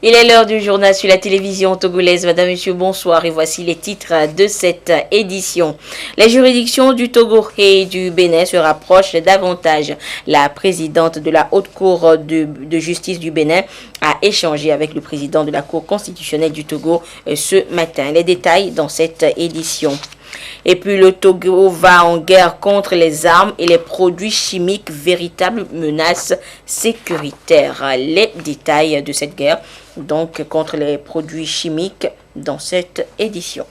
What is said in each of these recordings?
Il est l'heure du journal sur la télévision togolaise. Madame, Monsieur, bonsoir et voici les titres de cette édition. Les juridictions du Togo et du Bénin se rapprochent davantage. La présidente de la Haute Cour de justice du Bénin a échangé avec le président de la Cour constitutionnelle du Togo ce matin. Les détails dans cette édition. Et puis le Togo va en guerre contre les armes et les produits chimiques, véritable menace sécuritaire. Les détails de cette guerre, donc contre les produits chimiques, dans cette édition.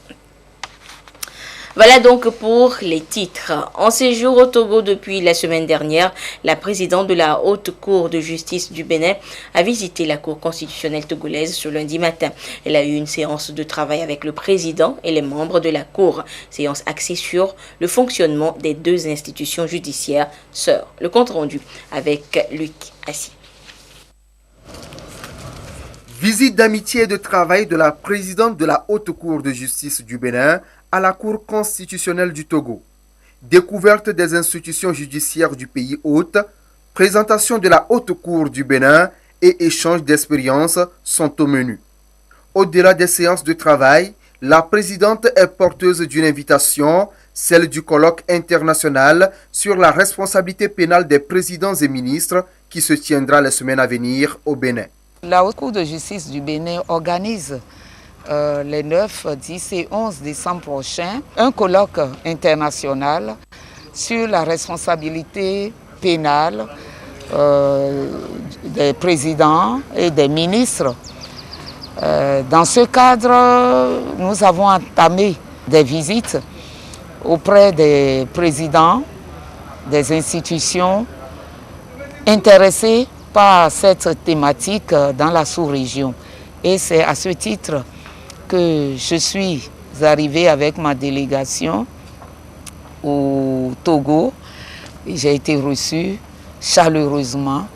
Voilà donc pour les titres. En séjour au Togo depuis la semaine dernière, la présidente de la Haute Cour de justice du Bénin a visité la Cour constitutionnelle togolaise ce lundi matin. Elle a eu une séance de travail avec le président et les membres de la Cour. Séance axée sur le fonctionnement des deux institutions judiciaires sœurs. Le compte rendu avec Luc Assis. Visite d'amitié et de travail de la présidente de la Haute Cour de justice du Bénin à la Cour constitutionnelle du Togo. Découverte des institutions judiciaires du pays hôte, présentation de la Haute Cour du Bénin et échange d'expériences sont au menu. Au-delà des séances de travail, la présidente est porteuse d'une invitation, celle du colloque international sur la responsabilité pénale des présidents et ministres qui se tiendra les semaines à venir au Bénin. La Haute Cour de justice du Bénin organise les 9, 10 et 11 décembre prochains un colloque international sur la responsabilité pénale des présidents et des ministres. Dans ce cadre, nous avons entamé des visites auprès des présidents des institutions intéressées par cette thématique dans la sous-région. Et c'est à ce titre que je suis arrivée avec ma délégation au Togo. J'ai été reçue chaleureusement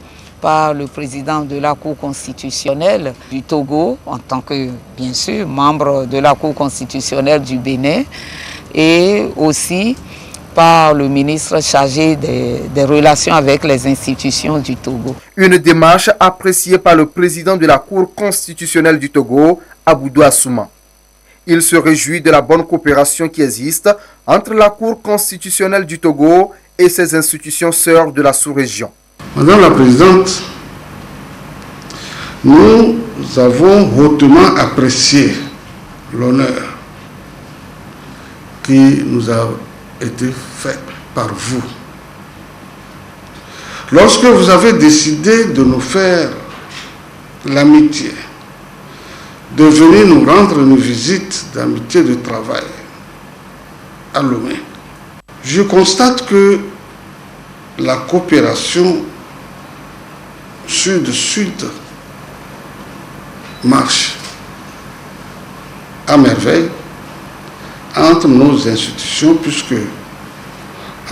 par le président de la Cour constitutionnelle du Togo, en tant que, bien sûr, membre de la Cour constitutionnelle du Bénin, et aussi par le ministre chargé des relations avec les institutions du Togo. Une démarche appréciée par le président de la Cour constitutionnelle du Togo, Aboudou Assouma. Il se réjouit de la bonne coopération qui existe entre la Cour constitutionnelle du Togo et ses institutions sœurs de la sous-région. Madame la Présidente, nous avons hautement apprécié l'honneur qui nous a été fait par vous. Lorsque vous avez décidé de nous faire l'amitié, de venir nous rendre une visite d'amitié de travail à Lomé, je constate que la coopération sud-sud marche à merveille entre nos institutions, puisque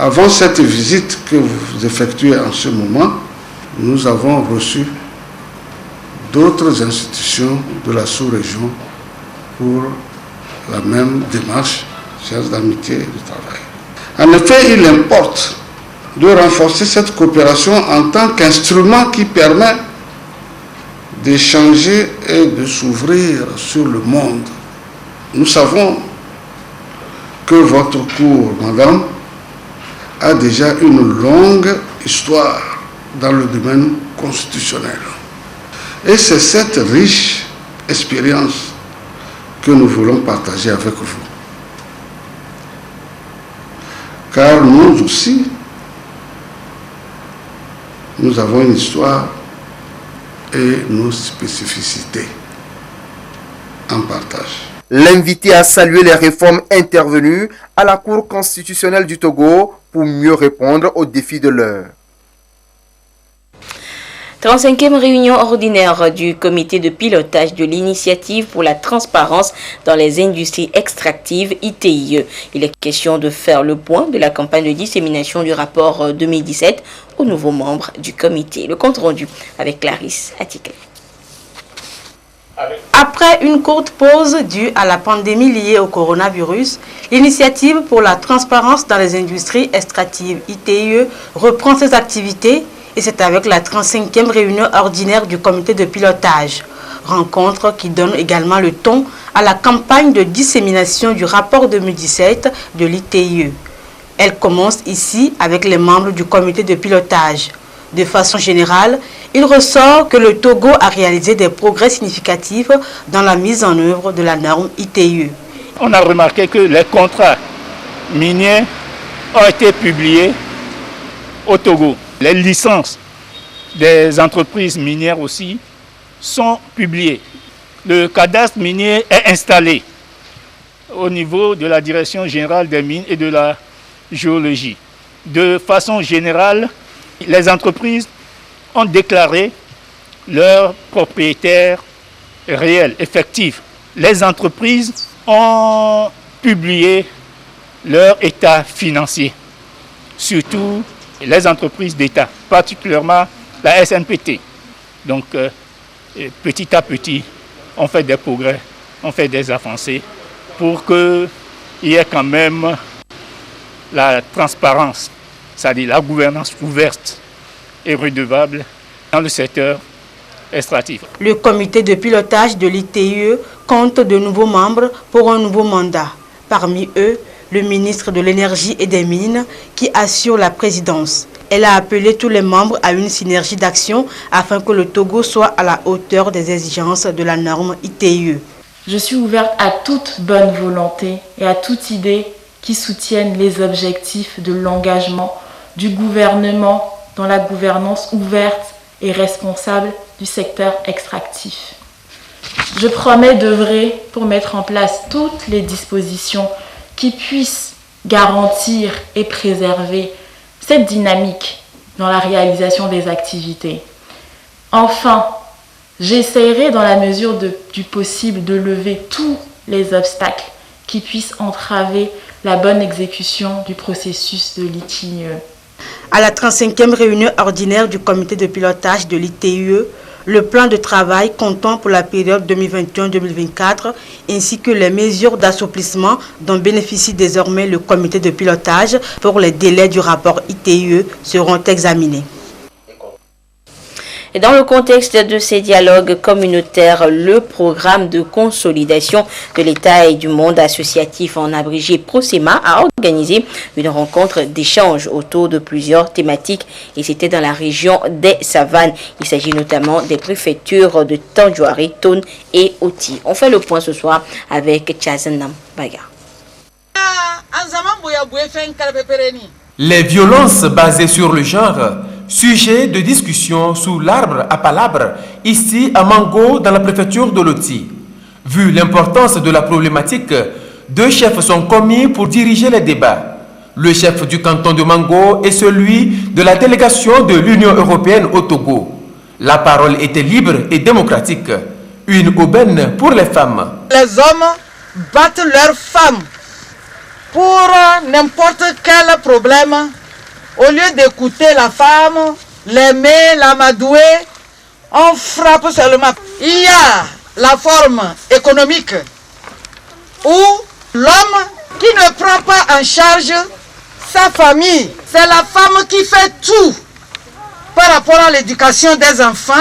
avant cette visite que vous effectuez en ce moment, nous avons reçu d'autres institutions de la sous-région pour la même démarche, séance d'amitié et de travail. En effet, il importe de renforcer cette coopération en tant qu'instrument qui permet d'échanger et de s'ouvrir sur le monde. Nous savons que votre cour, madame, a déjà une longue histoire dans le domaine constitutionnel. Et c'est cette riche expérience que nous voulons partager avec vous. Car nous aussi, nous avons une histoire et nos spécificités en partage. L'invité a salué les réformes intervenues à la Cour constitutionnelle du Togo pour mieux répondre aux défis de l'heure. 35e réunion ordinaire du comité de pilotage de l'initiative pour la transparence dans les industries extractives ITIE. Il est question de faire le point de la campagne de dissémination du rapport 2017 aux nouveaux membres du comité. Le compte rendu avec Clarisse Attiquet. Après une courte pause due à la pandémie liée au coronavirus, l'initiative pour la transparence dans les industries extractives ITIE reprend ses activités et c'est avec la 35e réunion ordinaire du comité de pilotage. Rencontre qui donne également le ton à la campagne de dissémination du rapport 2017 de l'ITIE. Elle commence ici avec les membres du comité de pilotage. De façon générale, il ressort que le Togo a réalisé des progrès significatifs dans la mise en œuvre de la norme ITIE. On a remarqué que les contrats miniers ont été publiés au Togo. Les licences des entreprises minières aussi sont publiées. Le cadastre minier est installé au niveau de la Direction générale des mines et de la géologie. De façon générale, les entreprises ont déclaré leurs propriétaires réels, effectifs. Les entreprises ont publié leur état financier, surtout les entreprises d'État, particulièrement la SNPT. Donc, petit à petit, on fait des progrès, on fait des avancées pour qu'il y ait quand même la transparence, c'est-à-dire la gouvernance ouverte et redevable dans le secteur extractif. Le comité de pilotage de l'ITIE compte de nouveaux membres pour un nouveau mandat. Parmi eux, le ministre de l'Énergie et des Mines qui assure la présidence. Elle a appelé tous les membres à une synergie d'action afin que le Togo soit à la hauteur des exigences de la norme ITIE. Je suis ouverte à toute bonne volonté et à toute idée qui soutiennent les objectifs de l'engagement du gouvernement dans la gouvernance ouverte et responsable du secteur extractif. Je promets d'œuvrer pour mettre en place toutes les dispositions qui puissent garantir et préserver cette dynamique dans la réalisation des activités. Enfin, j'essaierai dans la mesure du possible de lever tous les obstacles qui puissent entraver la bonne exécution du processus de l'ITIE. À la 35e réunion ordinaire du comité de pilotage de l'ITIE, le plan de travail comptant pour la période 2021-2024 ainsi que les mesures d'assouplissement dont bénéficie désormais le comité de pilotage pour les délais du rapport ITIE seront examinés. Et dans le contexte de ces dialogues communautaires, le programme de consolidation de l'État et du monde associatif, en abrégé PROSEMA, a organisé une rencontre d'échange autour de plusieurs thématiques et c'était dans la région des Savanes. Il s'agit notamment des préfectures de Tandjouari, Tone et Oti. On fait le point ce soir avec Chazenam Baga. Les violences basées sur le genre, sujet de discussion sous l'arbre à palabres, ici à Mango, dans la préfecture de Loti. Vu l'importance de la problématique, 2 chefs sont commis pour diriger les débats. Le chef du canton de Mango et celui de la délégation de l'Union européenne au Togo. La parole était libre et démocratique. Une aubaine pour les femmes. Les hommes battent leurs femmes pour n'importe quel problème. Au lieu d'écouter la femme, l'aimer, l'amadouer, on frappe seulement. Il y a la forme économique où l'homme qui ne prend pas en charge sa famille, c'est la femme qui fait tout par rapport à l'éducation des enfants,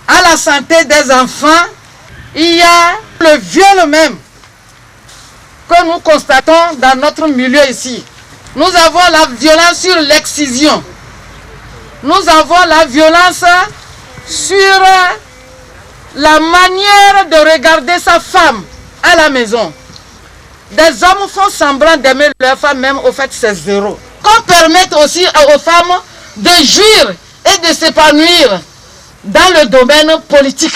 à la santé des enfants. Il y a le viol même que nous constatons dans notre milieu ici. Nous avons la violence sur l'excision. Nous avons la violence sur la manière de regarder sa femme à la maison. Des hommes font semblant d'aimer leur femme, même au fait c'est zéro. Qu'on permette aussi aux femmes de jouir et de s'épanouir dans le domaine politique.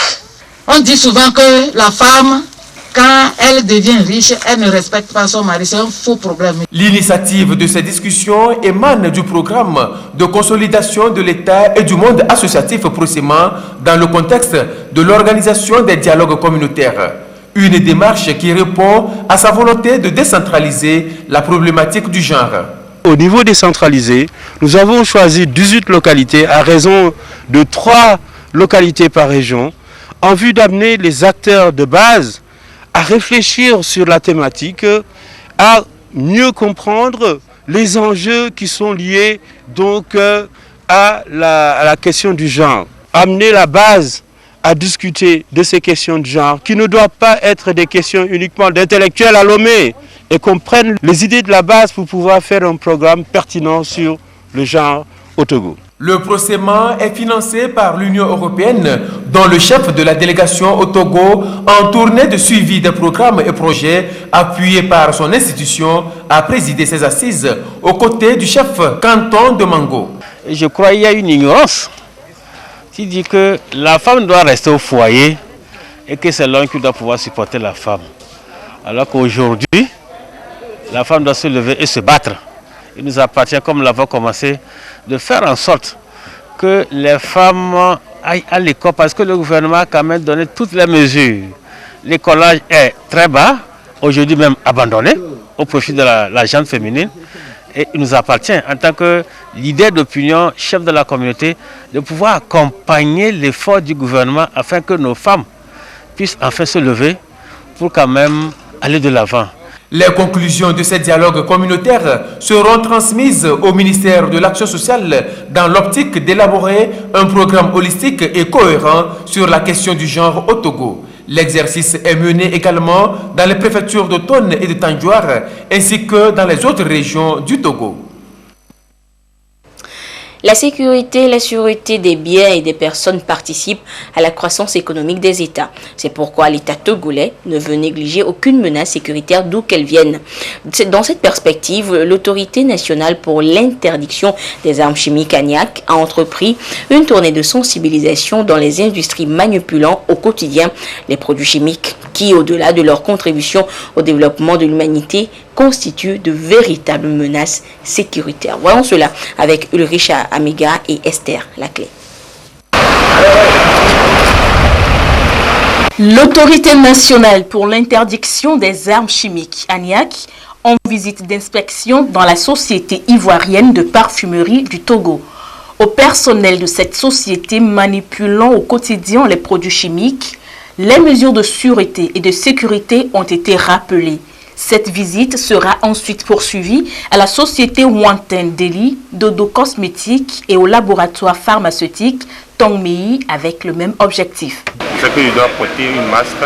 On dit souvent que la femme, quand elle devient riche, elle ne respecte pas son mari. C'est un faux problème. L'initiative de ces discussions émane du programme de consolidation de l'État et du monde associatif PROSEMA dans le contexte de l'organisation des dialogues communautaires. Une démarche qui répond à sa volonté de décentraliser la problématique du genre. Au niveau décentralisé, nous avons choisi 18 localités à raison de 3 localités par région en vue d'amener les acteurs de base à réfléchir sur la thématique, à mieux comprendre les enjeux qui sont liés donc à la question du genre. Amener la base à discuter de ces questions de genre, qui ne doivent pas être des questions uniquement d'intellectuels à Lomé, et qu'on prenne les idées de la base pour pouvoir faire un programme pertinent sur le genre au Togo. Le procès-ment est financé par l'Union européenne, dont le chef de la délégation au Togo, en tournée de suivi des programmes et projets, appuyé par son institution, a présidé ses assises aux côtés du chef canton de Mango. Je crois qu'il y a une ignorance qui dit que la femme doit rester au foyer et que c'est l'homme qui doit pouvoir supporter la femme. Alors qu'aujourd'hui, la femme doit se lever et se battre. Il nous appartient, comme nous l'avons commencé, de faire en sorte que les femmes aillent à l'école, parce que le gouvernement a quand même donné toutes les mesures. L'écolage est très bas, aujourd'hui même abandonné, au profit de la gente féminine. Et il nous appartient, en tant que leader d'opinion, chef de la communauté, de pouvoir accompagner l'effort du gouvernement afin que nos femmes puissent enfin se lever pour quand même aller de l'avant. Les conclusions de ces dialogues communautaires seront transmises au ministère de l'Action sociale dans l'optique d'élaborer un programme holistique et cohérent sur la question du genre au Togo. L'exercice est mené également dans les préfectures de Tonne et de Tandjouar, ainsi que dans les autres régions du Togo. La sécurité et la sûreté des biens et des personnes participent à la croissance économique des États. C'est pourquoi l'État togolais ne veut négliger aucune menace sécuritaire d'où qu'elle vienne. Dans cette perspective, l'Autorité nationale pour l'interdiction des armes chimiques ANIAC a entrepris une tournée de sensibilisation dans les industries manipulant au quotidien les produits chimiques qui, au-delà de leur contribution au développement de l'humanité, constituent de véritables menaces sécuritaires. Voyons cela avec Ulrich Amiga et Esther Laclé. L'Autorité nationale pour l'interdiction des armes chimiques, ANIAC, en visite d'inspection dans la société ivoirienne de parfumerie du Togo. Au personnel de cette société manipulant au quotidien les produits chimiques, les mesures de sûreté et de sécurité ont été rappelées. Cette visite sera ensuite poursuivie à la société Wanten Deli d'Odo Cosmétiques et au laboratoire pharmaceutique Tongmei avec le même objectif. C'est que je dois porter une masque,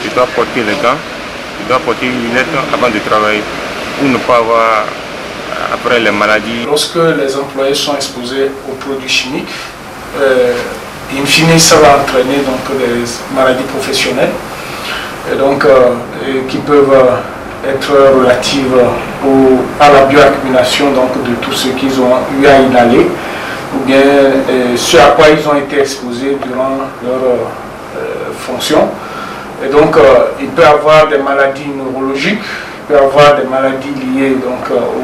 je dois porter les gants, je dois porter une lunette avant de travailler pour ne pas avoir après les maladies. Lorsque les employés sont exposés aux produits chimiques, in fine ça va entraîner donc des maladies professionnelles. Et donc, qui peuvent être relatives à la bioaccumulation de tout ce qu'ils ont eu à inhaler, ou bien ce à quoi ils ont été exposés durant leur fonction. Et donc, il peut y avoir des maladies neurologiques, il peut y avoir des maladies liées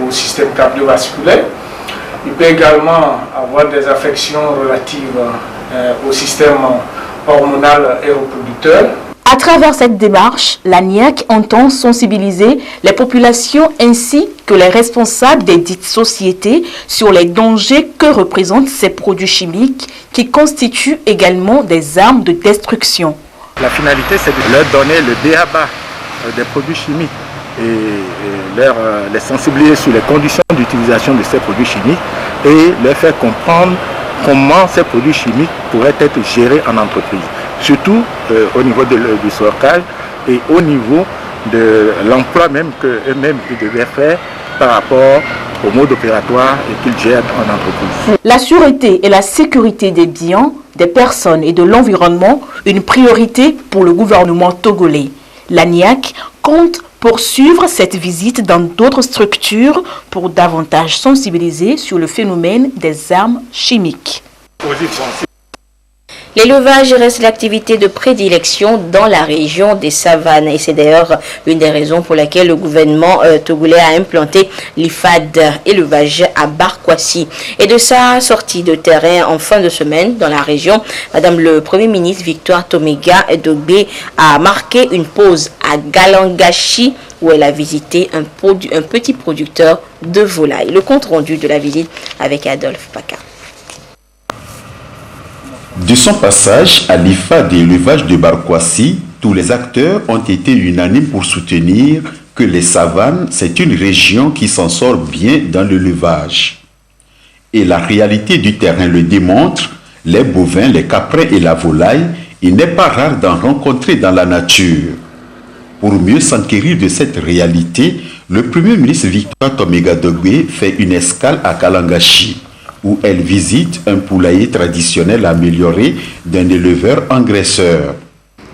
au système cardiovasculaire, il peut également avoir des affections relatives au système hormonal et reproducteur. À travers cette démarche, l'ANIAC entend sensibiliser les populations ainsi que les responsables des dites sociétés sur les dangers que représentent ces produits chimiques qui constituent également des armes de destruction. La finalité, c'est de leur donner le b.a.-ba des produits chimiques et les sensibiliser sur les conditions d'utilisation de ces produits chimiques et leur faire comprendre comment ces produits chimiques pourraient être gérés en entreprise. Surtout au niveau du stockage et au niveau de l'emploi même qu'eux-mêmes devaient faire par rapport au mode opératoire et qu'ils gèrent en entreprise. La sûreté et la sécurité des biens, des personnes et de l'environnement, une priorité pour le gouvernement togolais. L'ANIAC compte poursuivre cette visite dans d'autres structures pour davantage sensibiliser sur le phénomène des armes chimiques. L'élevage reste l'activité de prédilection dans la région des savanes et c'est d'ailleurs une des raisons pour laquelle le gouvernement togolais a implanté l'IFAD élevage à Barkwasi. Et de sa sortie de terrain en fin de semaine dans la région, Madame le Premier ministre Victoire Tomega Dogbe a marqué une pause à Galangashi où elle a visité un petit producteur de volailles. Le compte rendu de la visite avec Adolphe Paca. De son passage à l'IFA d'élevage de Barkwasi, tous les acteurs ont été unanimes pour soutenir que les savanes, c'est une région qui s'en sort bien dans l'élevage. Et la réalité du terrain le démontre, les bovins, les caprins et la volaille, il n'est pas rare d'en rencontrer dans la nature. Pour mieux s'enquérir de cette réalité, le Premier ministre Victoire Toméga Dogbe fait une escale à Kalangashi, où elle visite un poulailler traditionnel amélioré d'un éleveur engraisseur.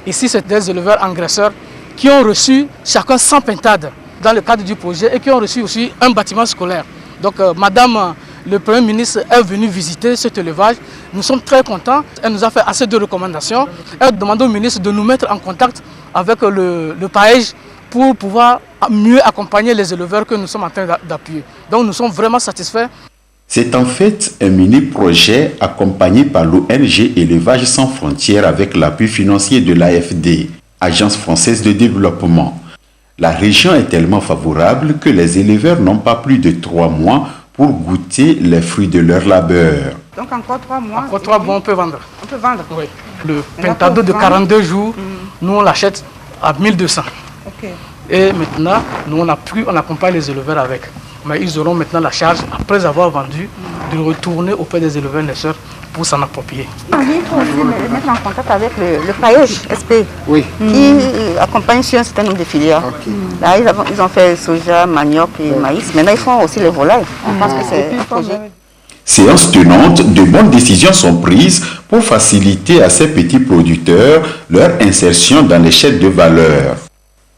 Ici, c'est des éleveurs engraisseurs qui ont reçu chacun 100 pintades dans le cadre du projet et qui ont reçu aussi un bâtiment scolaire. Donc, Madame le Premier ministre est venu visiter cet élevage. Nous sommes très contents. Elle nous a fait assez de recommandations. Elle demande au ministre de nous mettre en contact avec le PAEJ pour pouvoir mieux accompagner les éleveurs que nous sommes en train d'appuyer. Donc nous sommes vraiment satisfaits. C'est en fait un mini-projet accompagné par l'ONG Élevage sans frontières avec l'appui financier de l'AFD, Agence française de développement. La région est tellement favorable que les éleveurs n'ont pas plus de 3 mois pour goûter les fruits de leur labeur. Donc encore 3 mois. Encore 3 mois, on peut vendre. On peut vendre. Oui. Le pentado de 42 jours, nous on l'achète à 1200. Okay. Et maintenant, nous on accompagne les éleveurs avec. Mais ils auront maintenant la charge, après avoir vendu, de retourner auprès des éleveurs naisseurs pour s'en approprier. On vient aussi mettre en contact avec le PAEJ SP, qui accompagne sur un certain nombre de filières. Okay. Là, ils ont fait soja, manioc et maïs. Maintenant, ils font aussi les volailles. On pense que c'est un projet. Séance tenante, de bonnes décisions sont prises pour faciliter à ces petits producteurs leur insertion dans les chaînes de valeur.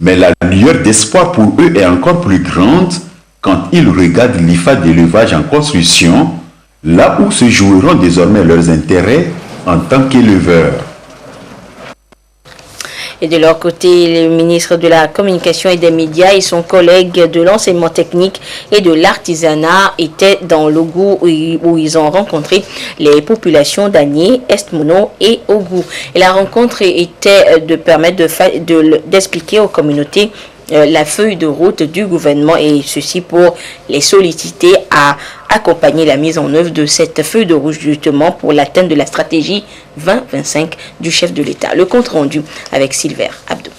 Mais la lueur d'espoir pour eux est encore plus grande quand ils regardent l'IFA d'élevage en construction, là où se joueront désormais leurs intérêts en tant qu'éleveurs. Et de leur côté, le ministre de la Communication et des Médias et son collègue de l'enseignement technique et de l'artisanat étaient dans l'Ougou où ils ont rencontré les populations d'Agné, Est-Mono et Ougou. Et la rencontre était de permettre d'expliquer aux communautés la feuille de route du gouvernement et ceci pour les solliciter à accompagner la mise en œuvre de cette feuille de route justement pour l'atteinte de la stratégie 2025 du chef de l'État. Le compte rendu avec Silver Abdou.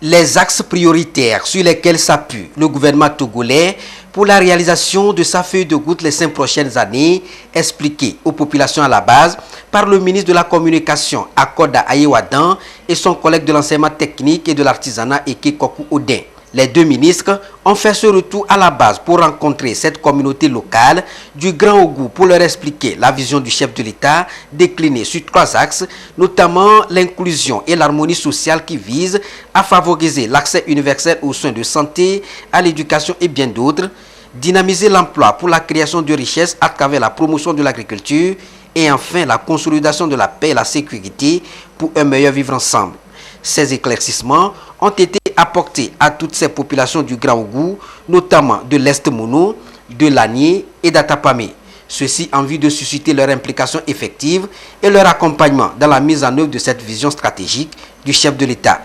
Les axes prioritaires sur lesquels s'appuie le gouvernement togolais pour la réalisation de sa feuille de route les 5 prochaines années, expliquées aux populations à la base par le ministre de la Communication Akoda Ayewadan et son collègue de l'enseignement technique et de l'artisanat Eke Kokou Odin. Les deux ministres ont fait ce retour à la base pour rencontrer cette communauté locale du Grand Ougou pour leur expliquer la vision du chef de l'État déclinée sur 3 axes, notamment l'inclusion et l'harmonie sociale qui vise à favoriser l'accès universel aux soins de santé, à l'éducation et bien d'autres, dynamiser l'emploi pour la création de richesses à travers la promotion de l'agriculture et enfin la consolidation de la paix et la sécurité pour un meilleur vivre ensemble. Ces éclaircissements ont été apportés à toutes ces populations du Grand Ougou, notamment de l'Est-Mono, de l'Agné et d'Atapamé. Ceci en vue de susciter leur implication effective et leur accompagnement dans la mise en œuvre de cette vision stratégique du chef de l'État.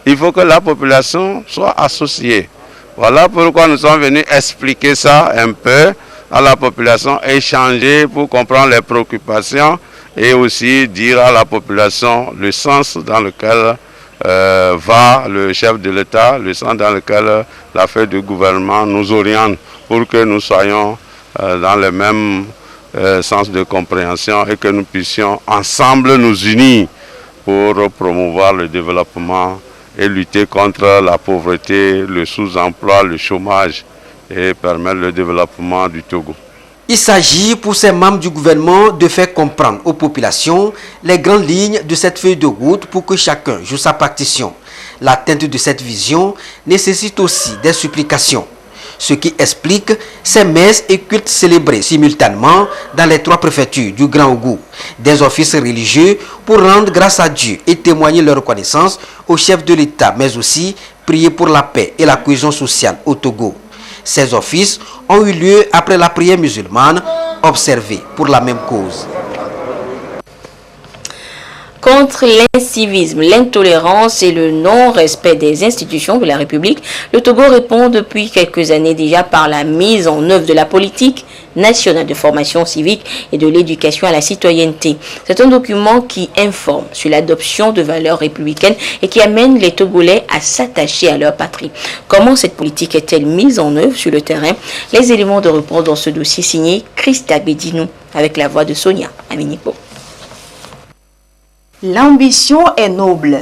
Il faut que la population soit associée. Voilà pourquoi nous sommes venus expliquer ça un peu à la population, échanger pour comprendre les préoccupations et aussi dire à la population le sens dans lequel va le chef de l'État, le sens dans lequel la feuille du gouvernement nous oriente pour que nous soyons dans le même sens de compréhension et que nous puissions ensemble nous unir pour promouvoir le développement et lutter contre la pauvreté, le sous-emploi, le chômage et permettre le développement du Togo. Il s'agit pour ces membres du gouvernement de faire comprendre aux populations les grandes lignes de cette feuille de route pour que chacun joue sa partition. L'atteinte de cette vision nécessite aussi des supplications, ce qui explique ces messes et cultes célébrés simultanément dans les 3 préfectures du Grand Ougou, des offices religieux pour rendre grâce à Dieu et témoigner leur reconnaissance au chef de l'État, mais aussi prier pour la paix et la cohésion sociale au Togo. Ces offices ont eu lieu après la prière musulmane observée pour la même cause. Contre l'incivisme, l'intolérance et le non-respect des institutions de la République, le Togo répond depuis quelques années déjà par la mise en œuvre de la politique nationale de formation civique et de l'éducation à la citoyenneté. C'est un document qui informe sur l'adoption de valeurs républicaines et qui amène les Togolais à s'attacher à leur patrie. Comment cette politique est-elle mise en œuvre sur le terrain? Les éléments de réponse dans ce dossier signé Christa Bédinou avec la voix de Sonia Aminipo. L'ambition est noble.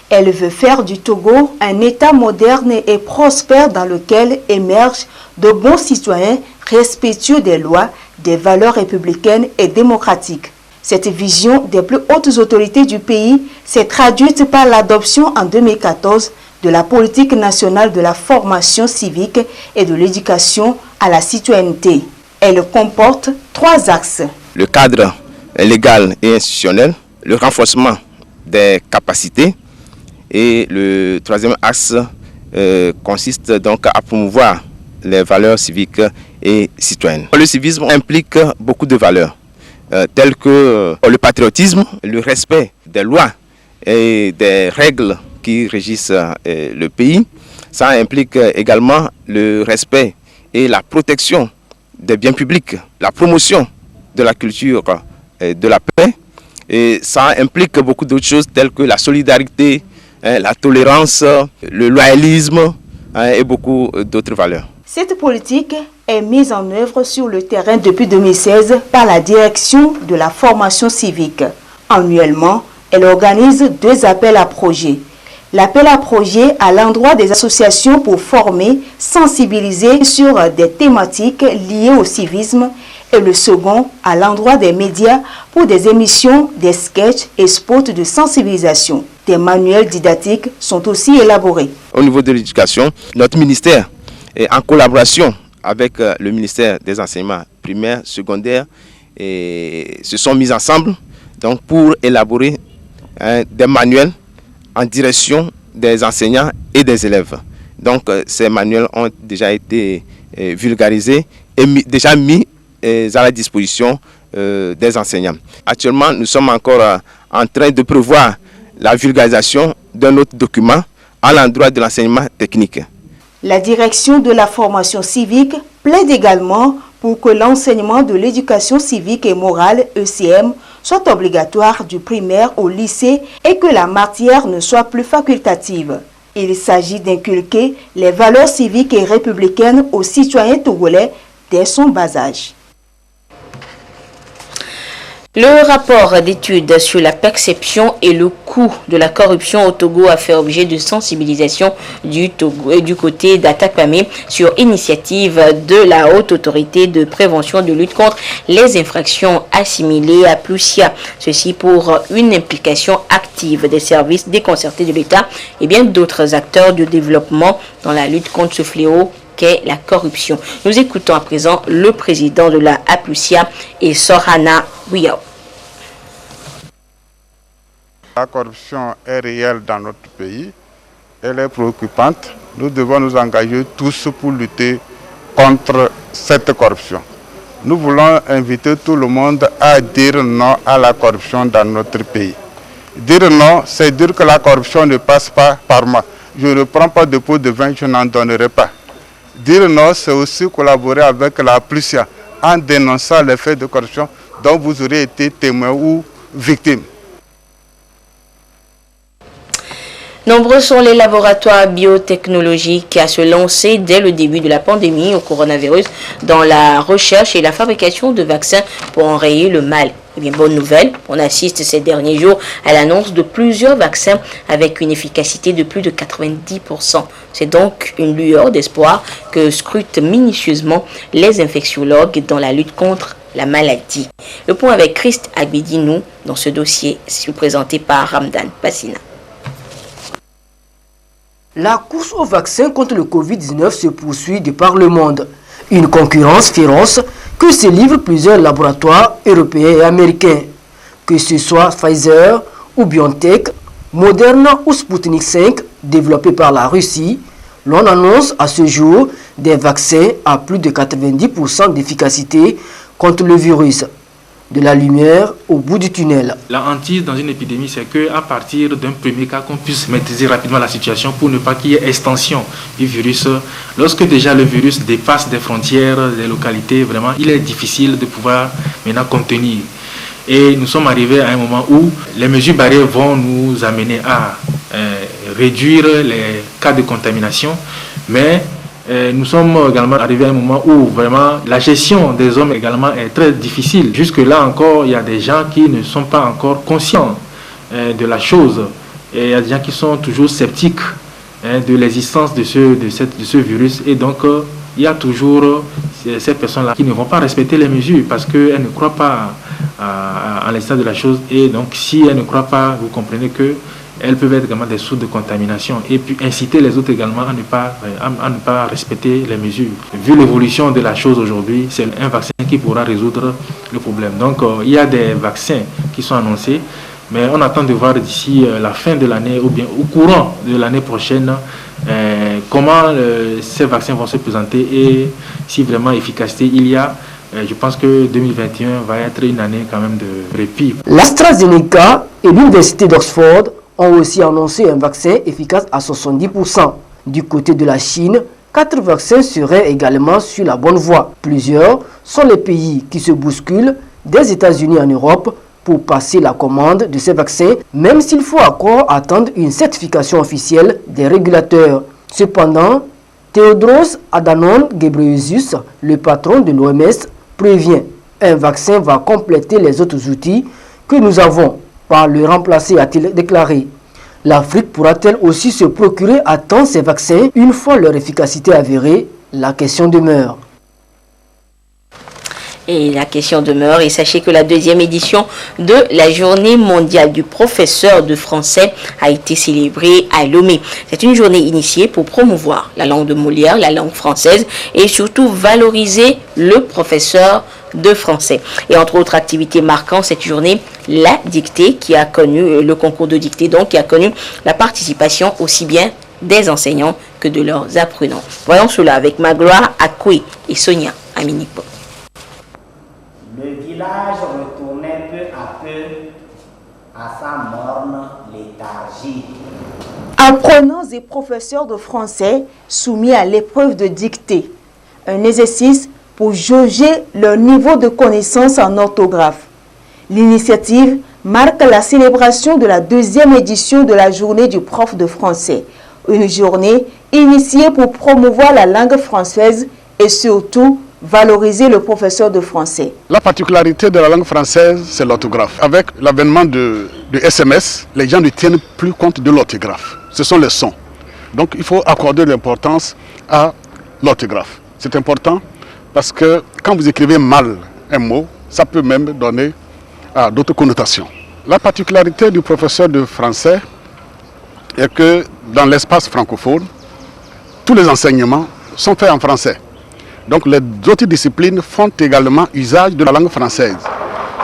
Elle veut faire du Togo un État moderne et prospère dans lequel émergent de bons citoyens respectueux des lois, des valeurs républicaines et démocratiques. Cette vision des plus hautes autorités du pays s'est traduite par l'adoption en 2014 de la politique nationale de la formation civique et de l'éducation à la citoyenneté. Elle comporte 3 axes. Le cadre légal et institutionnel, le renforcement des capacités et le 3e axe consiste donc à promouvoir les valeurs civiques et citoyennes. Le civisme implique beaucoup de valeurs telles que le patriotisme, le respect des lois et des règles qui régissent le pays. Ça implique également le respect et la protection des biens publics, la promotion de la culture et de la paix. Et ça implique beaucoup d'autres choses telles que la solidarité, la tolérance, le loyalisme et beaucoup d'autres valeurs. Cette politique est mise en œuvre sur le terrain depuis 2016 par la direction de la formation civique. Annuellement, elle organise 2 appels à projets. L'appel à projet à l'endroit des associations pour former, sensibiliser sur des thématiques liées au civisme et le second à l'endroit des médias pour des émissions, des sketchs et spots de sensibilisation. Des manuels didactiques sont aussi élaborés. Au niveau de l'éducation, notre ministère, en collaboration avec le ministère des enseignements primaires, secondaires, se sont mis ensemble donc, pour élaborer des manuels en direction des enseignants et des élèves. Donc ces manuels ont déjà été vulgarisés et déjà mis à la disposition des enseignants. Actuellement, nous sommes encore en train de prévoir la vulgarisation d'un autre document à l'endroit de l'enseignement technique. La direction de la formation civique plaide également pour que l'enseignement de l'éducation civique et morale, ECM, soit obligatoire du primaire au lycée et que la matière ne soit plus facultative. Il s'agit d'inculquer les valeurs civiques et républicaines aux citoyens togolais dès son bas âge. Le rapport d'étude sur la perception et le coût de la corruption au Togo a fait objet de sensibilisation du côté d'Atakpamé sur initiative de la Haute Autorité de prévention de lutte contre les infractions assimilées à Plusia. Ceci pour une implication active des services déconcertés de l'État et bien d'autres acteurs de développement dans la lutte contre ce fléau qu'est la corruption. Nous écoutons à présent le président de la APLUSIA et Sorhana Wiao. La corruption est réelle dans notre pays, elle est préoccupante. Nous devons nous engager tous pour lutter contre cette corruption. Nous voulons inviter tout le monde à dire non à la corruption dans notre pays. Dire non, c'est dire que la corruption ne passe pas par moi. Je ne prends pas de pot de vin, je n'en donnerai pas. Dire non, c'est aussi collaborer avec la Plusia en dénonçant les faits de corruption dont vous aurez été témoin ou victime. Nombreux sont les laboratoires biotechnologiques à se lancer dès le début de la pandémie au coronavirus dans la recherche et la fabrication de vaccins pour enrayer le mal. Eh bien, bonne nouvelle, on assiste ces derniers jours à l'annonce de plusieurs vaccins avec une efficacité de plus de 90%. C'est donc une lueur d'espoir que scrutent minutieusement les infectiologues dans la lutte contre la maladie. Le point avec Christ Abidinou dans ce dossier, présenté par Ramdan Passina. La course au vaccin contre le Covid-19 se poursuit de par le monde. Une concurrence féroce que se livrent plusieurs laboratoires européens et américains. Que ce soit Pfizer ou BioNTech, Moderna ou Sputnik 5 développés par la Russie, l'on annonce à ce jour des vaccins à plus de 90% d'efficacité contre le virus. de la lumière au bout du tunnel. La hantise dans une épidémie, c'est qu'à partir d'un premier cas, qu'on puisse maîtriser rapidement la situation pour ne pas qu'il y ait extension du virus. Lorsque déjà le virus dépasse des frontières, des localités, vraiment, il est difficile de pouvoir maintenant contenir. Et nous sommes arrivés à un moment où les mesures barrières vont nous amener à réduire les cas de contamination, mais nous sommes également arrivés à un moment où vraiment la gestion des hommes également est très difficile. Jusque-là encore, il y a des gens qui ne sont pas encore conscients de la chose. Et il y a des gens qui sont toujours sceptiques de l'existence de ce virus. Et donc, il y a toujours ces personnes-là qui ne vont pas respecter les mesures parce qu'elles ne croient pas à l'existence de la chose. Et donc, si elles ne croient pas, vous comprenez que elles peuvent être également des sources de contamination et puis inciter les autres également à ne pas respecter les mesures. Vu l'évolution de la chose aujourd'hui, c'est un vaccin qui pourra résoudre le problème. Donc il y a des vaccins qui sont annoncés, mais on attend de voir d'ici la fin de l'année ou bien au courant de l'année prochaine comment ces vaccins vont se présenter et si vraiment efficacité il y a. Je pense que 2021 va être une année quand même de répit. L'AstraZeneca et l'Université d'Oxford ont aussi annoncé un vaccin efficace à 70%. Du côté de la Chine, 4 vaccins seraient également sur la bonne voie. Plusieurs sont les pays qui se bousculent des États-Unis en Europe pour passer la commande de ces vaccins, même s'il faut encore attendre une certification officielle des régulateurs. Cependant, Tedros Adhanom Ghebreyesus, le patron de l'OMS, prévient un vaccin va compléter les autres outils que nous avons. Par le remplacer, a-t-il déclaré. L'Afrique pourra-t-elle aussi se procurer à temps ces vaccins une fois leur efficacité avérée? La question demeure. Et la question demeure, et sachez que la 2e édition de la journée mondiale du professeur de français a été célébrée à Lomé. C'est une journée initiée pour promouvoir la langue de Molière, la langue française et surtout valoriser le professeur de français. Et entre autres activités marquant cette journée, la dictée qui a connu, le concours de dictée donc qui a connu la participation aussi bien des enseignants que de leurs apprenants. Voyons cela avec Magloire Akoué et Sonia Aminipo. Le village retournait peu à peu à sa morne léthargie. Apprenants et professeurs de français soumis à l'épreuve de dictée, un exercice pour jauger leur niveau de connaissance en orthographe. L'initiative marque la célébration de la 2e édition de la journée du prof de français, une journée initiée pour promouvoir la langue française et surtout valoriser le professeur de français. La particularité de la langue française, c'est l'orthographe. Avec l'avènement de SMS, les gens ne tiennent plus compte de l'orthographe. Ce sont les sons. Donc il faut accorder l'importance à l'orthographe. C'est important parce que quand vous écrivez mal un mot, ça peut même donner d'autres connotations. La particularité du professeur de français est que dans l'espace francophone, tous les enseignements sont faits en français. Donc les autres disciplines font également usage de la langue française.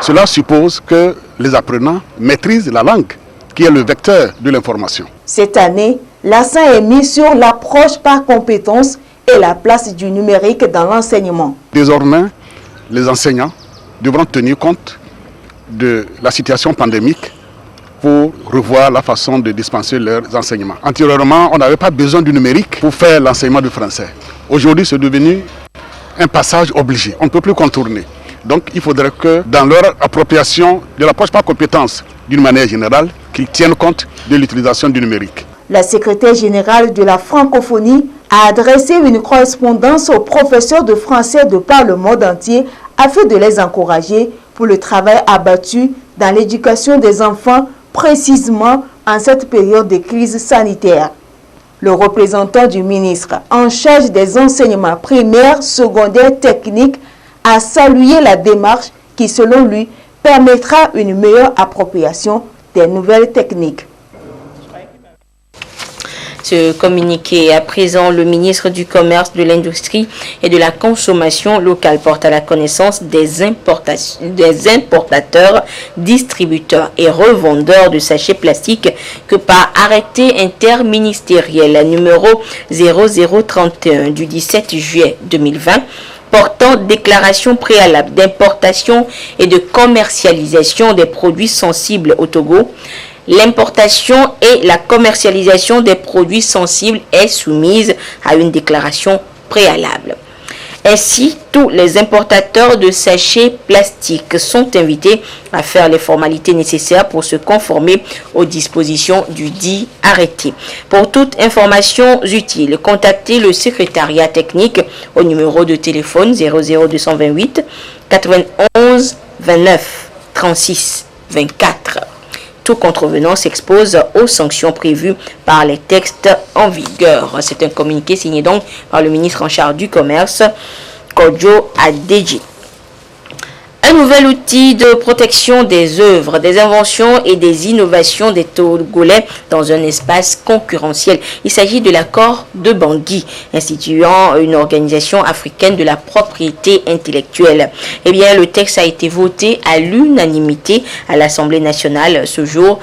Cela suppose que les apprenants maîtrisent la langue, qui est le vecteur de l'information. Cette année, l'accent est mis sur l'approche par compétence et la place du numérique dans l'enseignement. Désormais, les enseignants devront tenir compte de la situation pandémique pour revoir la façon de dispenser leurs enseignements. Antérieurement, on n'avait pas besoin du numérique pour faire l'enseignement du français. Aujourd'hui, c'est devenu un passage obligé. On ne peut plus contourner. Donc, il faudrait que dans leur appropriation de l'approche par compétence, d'une manière générale, qu'ils tiennent compte de l'utilisation du numérique. La secrétaire générale de la francophonie a adressé une correspondance aux professeurs de français de par le monde entier afin de les encourager pour le travail abattu dans l'éducation des enfants, précisément en cette période de crise sanitaire. Le représentant du ministre en charge des enseignements primaires, secondaires, techniques a salué la démarche qui, selon lui, permettra une meilleure appropriation des nouvelles techniques. Ce communiqué à présent, le ministre du Commerce, de l'Industrie et de la Consommation locale porte à la connaissance des importateurs, distributeurs et revendeurs de sachets plastiques que par arrêté interministériel numéro 0031 du 17 juillet 2020, portant déclaration préalable d'importation et de commercialisation des produits sensibles au Togo. L'importation et la commercialisation des produits sensibles est soumise à une déclaration préalable. Ainsi, tous les importateurs de sachets plastiques sont invités à faire les formalités nécessaires pour se conformer aux dispositions du dit arrêté. Pour toute information utile, contactez le secrétariat technique au numéro de téléphone 00228 91 29 36 24. Tout contrevenant s'expose aux sanctions prévues par les textes en vigueur. C'est un communiqué signé donc par le ministre en charge du commerce, Kodjo Adeji. Un nouvel outil de protection des œuvres, des inventions et des innovations des Togolais dans un espace concurrentiel. Il s'agit de l'accord de Bangui, instituant une organisation africaine de la propriété intellectuelle. Eh bien, le texte a été voté à l'unanimité à l'Assemblée nationale ce jour,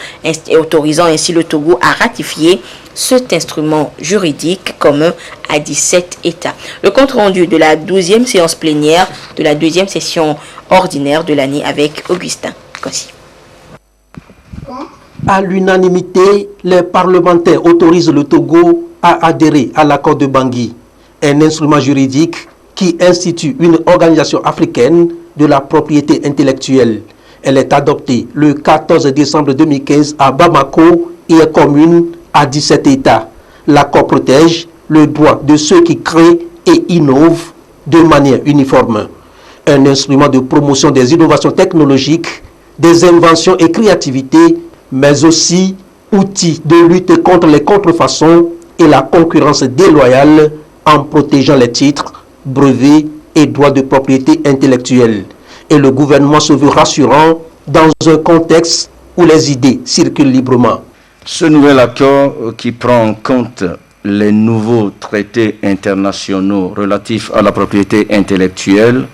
autorisant ainsi le Togo à ratifier cet instrument juridique commun à 17 États. Le compte-rendu de la 12e séance plénière de la 2e session ordinaire de l'année avec Augustin Kossi. À l'unanimité, les parlementaires autorisent le Togo à adhérer à l'accord de Bangui, un instrument juridique qui institue une organisation africaine de la propriété intellectuelle. Elle est adoptée le 14 décembre 2015 à Bamako et est commune à 17 États. L'accord protège le droit de ceux qui créent et innovent de manière uniforme. Un instrument de promotion des innovations technologiques, des inventions et créativités, mais aussi outil de lutte contre les contrefaçons et la concurrence déloyale en protégeant les titres, brevets et droits de propriété intellectuelle. Et le gouvernement se veut rassurant dans un contexte où les idées circulent librement. Ce nouvel accord qui prend en compte les nouveaux traités internationaux relatifs à la propriété intellectuelle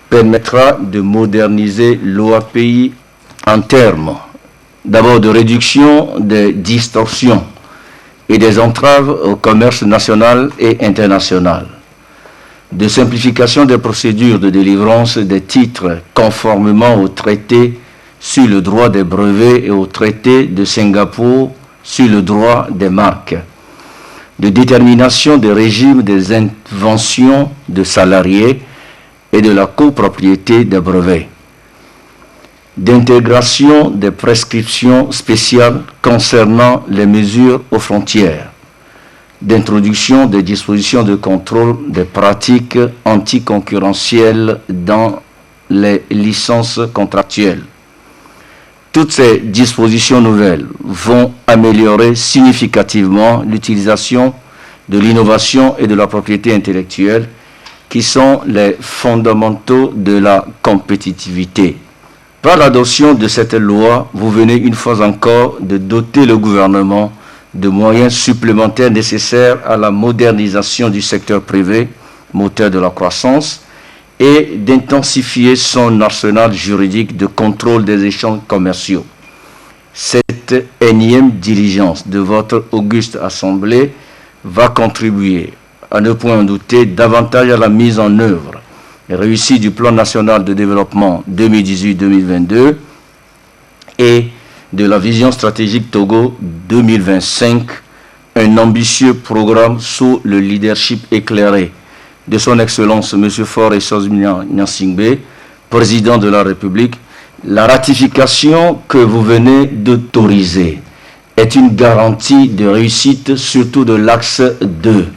permettra de moderniser l'OAPI en termes d'abord de réduction des distorsions et des entraves au commerce national et international, de simplification des procédures de délivrance des titres conformément aux traités sur le droit des brevets et au traité de Singapour sur le droit des marques, de détermination des régimes des inventions de salariés et de la copropriété des brevets, d'intégration des prescriptions spéciales concernant les mesures aux frontières, d'introduction des dispositions de contrôle des pratiques anticoncurrentielles dans les licences contractuelles. Toutes ces dispositions nouvelles vont améliorer significativement l'utilisation de l'innovation et de la propriété intellectuelle qui sont les fondamentaux de la compétitivité. Par l'adoption de cette loi, vous venez une fois encore de doter le gouvernement de moyens supplémentaires nécessaires à la modernisation du secteur privé, moteur de la croissance, et d'intensifier son arsenal juridique de contrôle des échanges commerciaux. Cette énième diligence de votre auguste assemblée va contribuer, à ne point en douter, davantage à la mise en œuvre réussie du plan national de développement 2018-2022 et de la vision stratégique Togo 2025, un ambitieux programme sous le leadership éclairé de son Excellence M. Faure Gnassingbé, président de la République. La ratification que vous venez d'autoriser est une garantie de réussite, surtout de l'axe 2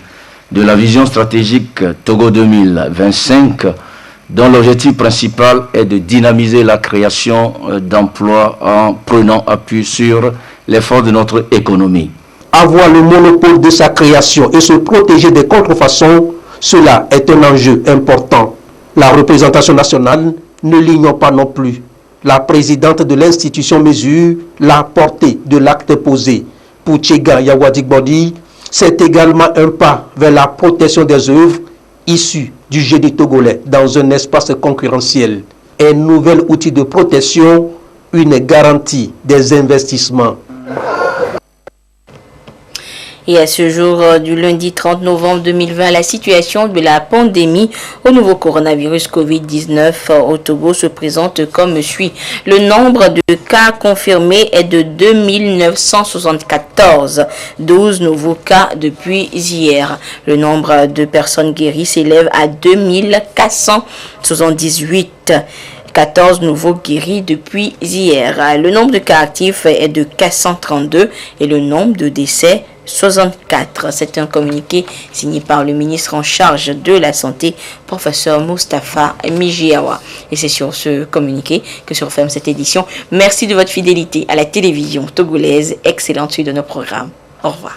de la vision stratégique Togo 2025, dont l'objectif principal est de dynamiser la création d'emplois en prenant appui sur l'effort de notre économie. Avoir le monopole de sa création et se protéger des contrefaçons, cela est un enjeu important. La représentation nationale ne l'ignore pas non plus. La présidente de l'institution mesure la portée de l'acte posé. Pour Tchega Yawadigbodi, c'est également un pas vers la protection des œuvres issues du génie togolais dans un espace concurrentiel. Un nouvel outil de protection, une garantie des investissements. Et à ce jour du lundi 30 novembre 2020, la situation de la pandémie au nouveau coronavirus Covid-19 au Togo se présente comme suit. Le nombre de cas confirmés est de 2974, 12 nouveaux cas depuis hier. Le nombre de personnes guéries s'élève à 2478. 14 nouveaux guéris depuis hier. Le nombre de cas actifs est de 432 et le nombre de décès 64. C'est un communiqué signé par le ministre en charge de la Santé, professeur Moustapha Mijiawa. Et c'est sur ce communiqué que se referme cette édition. Merci de votre fidélité à la télévision togolaise. Excellente suite de nos programmes. Au revoir.